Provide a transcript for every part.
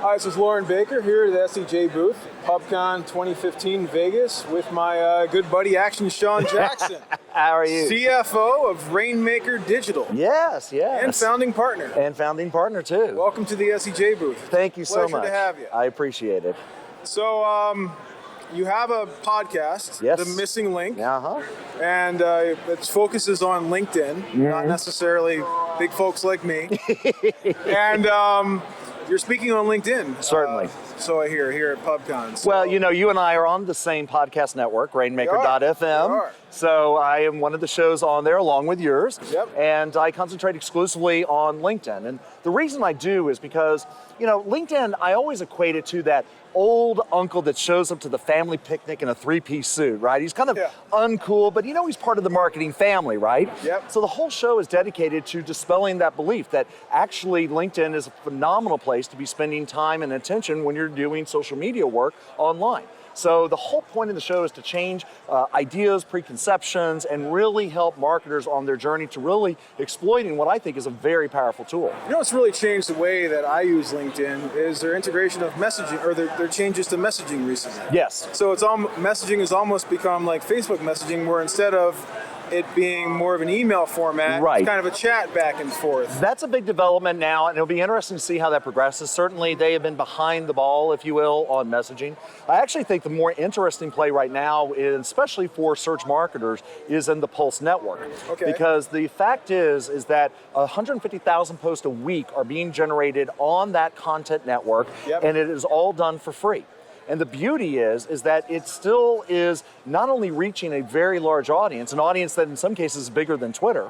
Hi, this is Lauren Baker here at the SEJ booth, PubCon 2015 Vegas, with my good buddy Action Sean Jackson. How are you? CFO of Rainmaker Digital. Yes. And founding partner. And founding partner too. Welcome to the SEJ booth. Thank you so much. Pleasure to have you. I appreciate it. So, you have a podcast, Yes. The Missing Link, Uh-huh. and it focuses on LinkedIn, not necessarily big folks like me. And you're speaking on LinkedIn. Certainly. So I hear here at PubCon. So, Well, you and I are on the same podcast network, Rainmaker.fm. We are. So I am one of the shows on there along with yours. Yep. And I concentrate exclusively on LinkedIn. And the reason I do is because, LinkedIn, I always equate it to that old uncle that shows up to the family picnic in a three-piece suit, right? He's kind of uncool, but he's part of the marketing family, right? Yep. So the whole show is dedicated to dispelling that belief that actually LinkedIn is a phenomenal place to be spending time and attention when you're doing social media work online. So the whole point of the show is to change ideas, preconceptions, and really help marketers on their journey to really exploiting what I think is a very powerful tool. What's really changed the way that I use LinkedIn is their integration of messaging, or their changes to messaging recently. Yes. So messaging has almost become like Facebook messaging, where instead of it being more of an email format, Right. It's kind of a chat back and forth. That's a big development now, and it'll be interesting to see how that progresses. Certainly, they have been behind the ball, if you will, on messaging. I actually think the more interesting play right now, especially for search marketers, is in the Pulse network. Okay. Because the fact is that 150,000 posts a week are being generated on that content network, Yep. and it is all done for free. And the beauty is that it still is not only reaching a very large audience, an audience that in some cases is bigger than Twitter,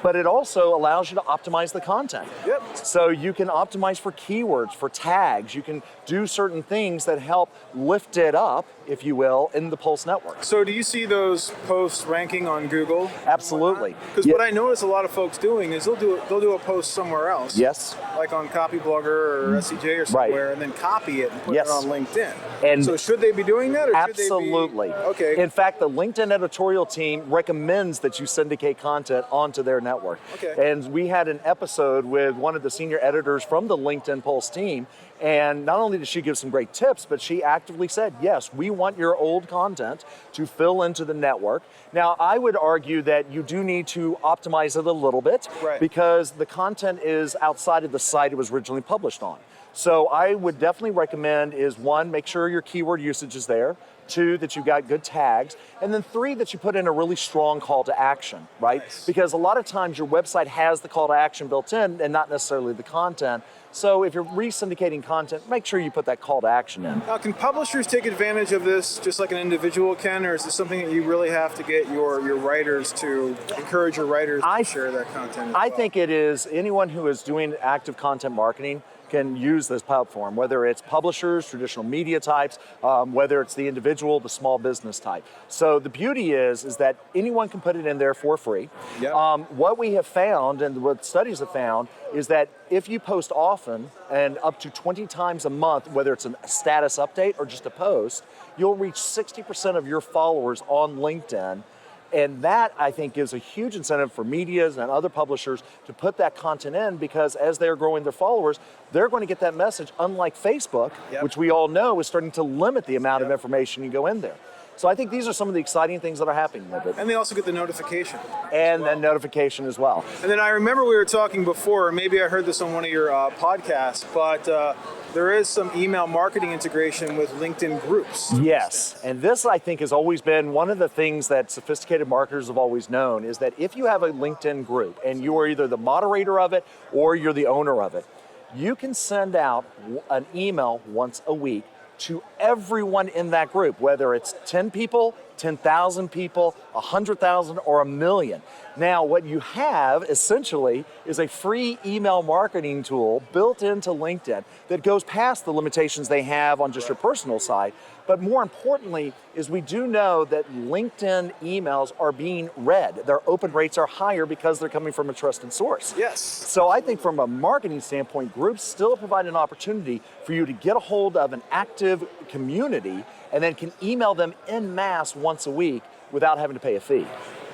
but it also allows you to optimize the content. Yep. So you can optimize for keywords, for tags, you can do certain things that help lift it up, if you will, in the Pulse network. So do you see those posts ranking on Google? Absolutely. Because what I notice a lot of folks doing is they'll do a post somewhere else. Yes. Like on Copyblogger or SEJ or somewhere, Right. and then copy it and put Yes. it on LinkedIn. And so should they be doing that, or absolutely. should they be? Okay. In fact, the LinkedIn editorial team recommends that you syndicate content onto their network. Okay. And we had an episode with one of the senior editors from the LinkedIn Pulse team, and not only did she give some great tips, but she actively said, yes, we want your old content to fill into the network. Now, I would argue that you do need to optimize it a little bit, Right. because the content is outside of the site it was originally published on. So I would definitely recommend is, one, make sure your keyword usage is there. Two, that you've got good tags. And then three, that you put in a really strong call to action, right? Nice. Because a lot of times your website has the call to action built in and not necessarily the content. So if you're re-syndicating content, make sure you put that call to action in. Now, can publishers take advantage of this just like an individual can, or is it something that you really have to get your writers to encourage your writers to share that content? I think it is anyone who is doing active content marketing can use this platform, whether it's publishers, traditional media types, whether it's the individual, the small business type. So the beauty is that anyone can put it in there for free. Yep. What we have found, and what studies have found, is that if you post often and up to 20 times a month, whether it's a status update or just a post, you'll reach 60% of your followers on LinkedIn. And that, I think, gives a huge incentive for medias and other publishers to put that content in, because as they're growing their followers, they're going to get that message, unlike Facebook, Yep. which we all know is starting to limit the amount of information you go in there. So I think these are some of the exciting things that are happening with it. And they also get the notification. And then notification as well. And then I remember we were talking before, maybe I heard this on one of your podcasts, but there is some email marketing integration with LinkedIn groups. Yes, and this I think has always been one of the things that sophisticated marketers have always known, is that if you have a LinkedIn group and you are either the moderator of it or you're the owner of it, you can send out an email once a week to everyone in that group, whether it's 10 people, 10,000 people, 100,000, or 1,000,000. Now, what you have essentially is a free email marketing tool built into LinkedIn that goes past the limitations they have on just your personal side. But more importantly, is we do know that LinkedIn emails are being read. Their open rates are higher because they're coming from a trusted source. Yes. So I think from a marketing standpoint, groups still provide an opportunity for you to get a hold of an active community and then can email them en masse once a week without having to pay a fee.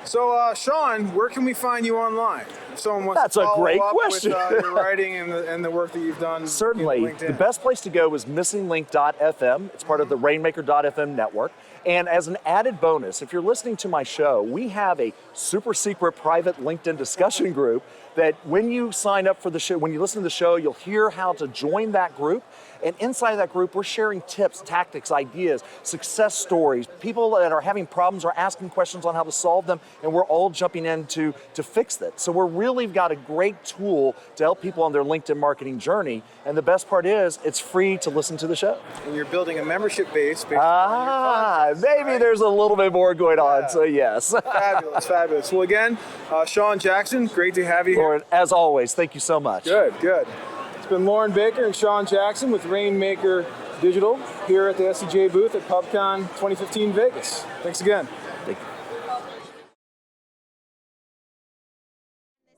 So, Sean, where can we find you online? If someone wants That's to a follow great up question. with your writing and the work that you've done. Certainly. in LinkedIn. The best place to go is missinglink.fm. It's part of the Rainmaker.fm network. And as an added bonus, if you're listening to my show, we have a super secret private LinkedIn discussion group that when you sign up for the show, when you listen to the show, you'll hear how to join that group. And inside that group, we're sharing tips, tactics, ideas, success stories. People that are having problems are asking questions on how to solve them, and we're all jumping in to fix that. So we're really got a great tool to help people on their LinkedIn marketing journey. And the best part is, it's free to listen to the show. And you're building a membership base based on your content, Maybe right? there's a little bit more going on, so yes. Fabulous, fabulous. Well, again, Sean Jackson, great to have you here. Lauren, as always, thank you so much. Good, good. It's been Lauren Baker and Sean Jackson with Rainmaker Digital here at the SCJ booth at PubCon 2015 Vegas. Thanks again. Thank you.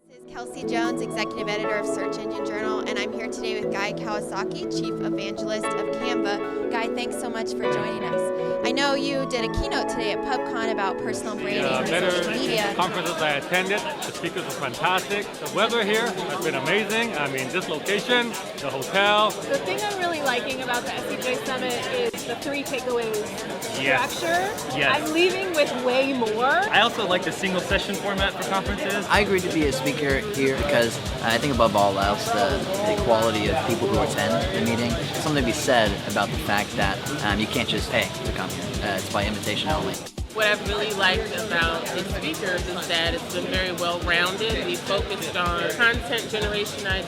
This is Kelsey Jones, Executive Editor of Search Engine Journal, and I'm here today with Guy Kawasaki, Chief Evangelist of Canva. Guy, thanks so much for joining us. I know you did a keynote today at PubCon about personal branding and social media. Conferences I attended, the speakers were fantastic. The weather here has been amazing. I mean, this location, the hotel. The thing I'm really liking about the SCJ Summit is the 3 takeaways structure. Yes. I'm leaving with way more. I also like the single session format for conferences. I agreed to be a speaker here because I think above all else, the quality of people who attend the meeting, there's something to be said about the fact that you can't just pay to come here. It's by invitation only. What I've really liked about the speakers is that it's been very well-rounded. We focused on content generation ideas.